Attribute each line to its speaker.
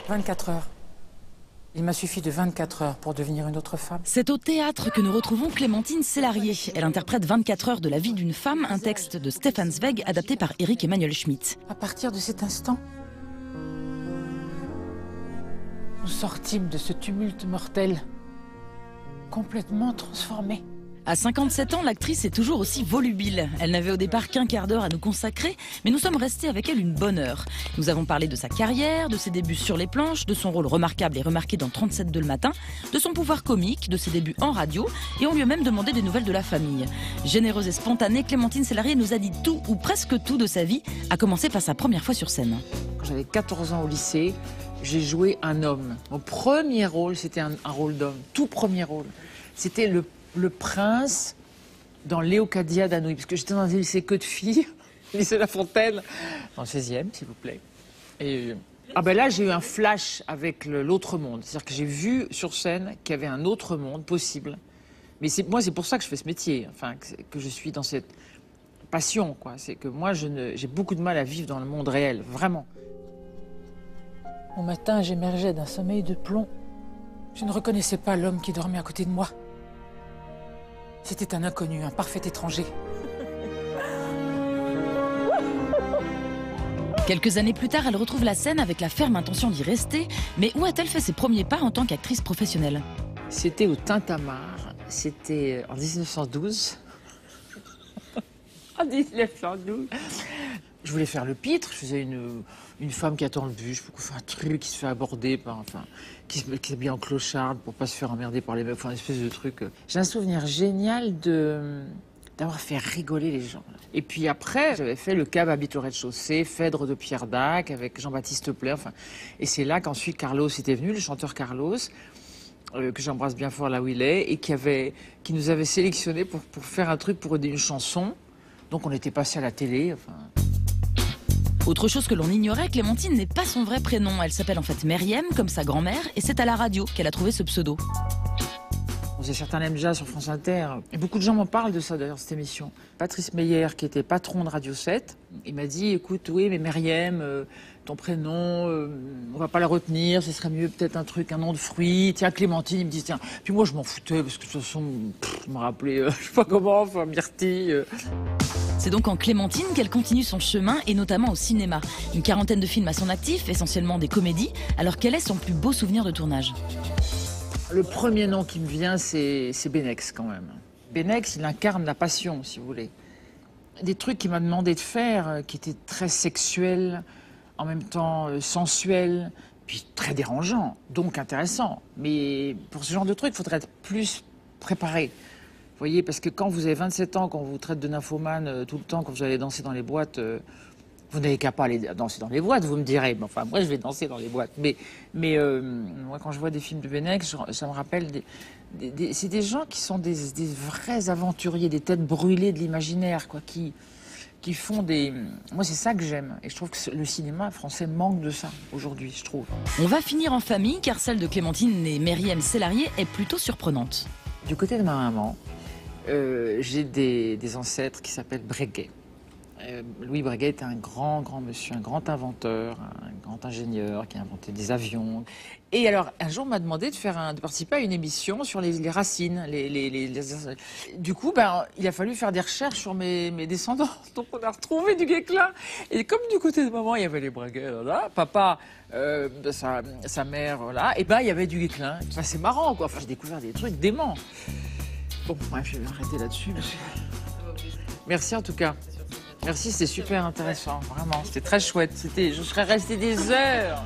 Speaker 1: 24 heures. Il m'a suffi de 24 heures pour devenir une autre femme.
Speaker 2: C'est au théâtre que nous retrouvons Clémentine Sélarié. Elle interprète 24 heures de la vie d'une femme, un texte de Stefan Zweig adapté par Éric Emmanuel Schmitt.
Speaker 1: À partir de cet instant, nous sortîmes de ce tumulte mortel, complètement transformés.
Speaker 2: À 57 ans, l'actrice est toujours aussi volubile. Elle n'avait au départ qu'un quart d'heure à nous consacrer, mais nous sommes restés avec elle une bonne heure. Nous avons parlé de sa carrière, de ses débuts sur les planches, de son rôle remarquable et remarqué dans 37 le matin, de son pouvoir comique, de ses débuts en radio, et on lui a même demandé des nouvelles de la famille. Généreuse et spontanée, Clémentine Sélarié nous a dit tout ou presque tout de sa vie, à commencer par sa première fois sur scène.
Speaker 1: Quand j'avais 14 ans au lycée, j'ai joué un homme. Mon premier rôle, c'était un rôle d'homme. Tout premier rôle. C'était le prince dans Léocadia d'Anouilh, parce que j'étais dans un lycée que de filles, lycée La Fontaine, dans le 16e, s'il vous plaît. Et là, j'ai eu un flash avec l'autre monde. C'est-à-dire que j'ai vu sur scène qu'il y avait un autre monde possible. Mais moi, c'est pour ça que je fais ce métier, enfin, que je suis dans cette passion, quoi. C'est que moi, j'ai beaucoup de mal à vivre dans le monde réel, vraiment. Au matin, j'émergeais d'un sommeil de plomb. Je ne reconnaissais pas l'homme qui dormait à côté de moi. C'était un inconnu, un parfait étranger.
Speaker 2: Quelques années plus tard, elle retrouve la scène avec la ferme intention d'y rester. Mais où a-t-elle fait ses premiers pas en tant qu'actrice professionnelle?
Speaker 1: C'était au Tintamarre, c'était en 1912. En 1912. Je voulais faire le pitre, je faisais une femme qui attend le bus, pour faire un truc qui se fait aborder par, qui s'habille en clocharde pour pas se faire emmerder par les meufs, enfin, une espèce de truc. J'ai un souvenir génial d'avoir fait rigoler les gens. Et puis après, j'avais fait le cab habite au rez-de-chaussée, Phèdre de Pierre Dac, avec Jean-Baptiste Pley, et c'est là qu'ensuite Carlos était venu, le chanteur Carlos, que j'embrasse bien fort là où il est, et qui nous avait sélectionnés pour faire un truc, pour aider une chanson. Donc on était passé à la télé,
Speaker 2: Autre chose que l'on ignorait, Clémentine n'est pas son vrai prénom. Elle s'appelle en fait Meriem, comme sa grand-mère, et c'est à la radio qu'elle a trouvé ce pseudo.
Speaker 1: On faisait certains Lem Jazz sur France Inter. Et beaucoup de gens m'en parlent de ça, d'ailleurs, cette émission. Patrice Meyer, qui était patron de Radio 7, il m'a dit, écoute, oui, mais Meriem, ton prénom, on va pas la retenir, ce serait mieux peut-être un nom de fruit. Tiens, Clémentine, il me dit, tiens. Puis moi, je m'en foutais, parce que de toute façon, je me rappelais, je sais pas comment, enfin, Myrtille.
Speaker 2: C'est donc en Clémentine qu'elle continue son chemin, et notamment au cinéma. Une quarantaine de films à son actif, essentiellement des comédies, alors quel est son plus beau souvenir de tournage?
Speaker 1: Le premier nom qui me vient, c'est Benex, quand même. Benex, il incarne la passion, si vous voulez. Des trucs qu'il m'a demandé de faire, qui étaient très sexuels, en même temps sensuels, puis très dérangeants, donc intéressants. Mais pour ce genre de trucs, il faudrait être plus préparé. Vous voyez, parce que quand vous avez 27 ans, quand on vous traite de nymphomane tout le temps, quand vous allez danser dans les boîtes, vous n'avez qu'à pas aller danser dans les boîtes, vous me direz. Mais enfin, moi, je vais danser dans les boîtes. Mais moi, quand je vois des films de Benex, ça me rappelle c'est des gens qui sont des vrais aventuriers, des têtes brûlées de l'imaginaire, quoi, qui font des... Moi, c'est ça que j'aime. Et je trouve que le cinéma français manque de ça, aujourd'hui, je trouve.
Speaker 2: On va finir en famille, car celle de Clémentine et Meriem Sélarié est plutôt surprenante.
Speaker 1: Du côté de ma maman, j'ai des ancêtres qui s'appellent Breguet. Louis Breguet était un grand monsieur, un grand inventeur, un grand ingénieur qui a inventé des avions. Et alors, un jour, on m'a demandé de participer à une émission sur les racines. Du coup, il a fallu faire des recherches sur mes descendants. Donc, on a retrouvé du Guesclin. Et comme du côté de maman, il y avait les Breguet, là, papa, sa mère, là, et il y avait du Guesclin. Enfin, c'est marrant, quoi. Enfin, j'ai découvert des trucs déments. Bon, bref, je vais m'arrêter là-dessus. Merci en tout cas. Merci, c'était super intéressant, vraiment. C'était très chouette. Je serais restée des heures.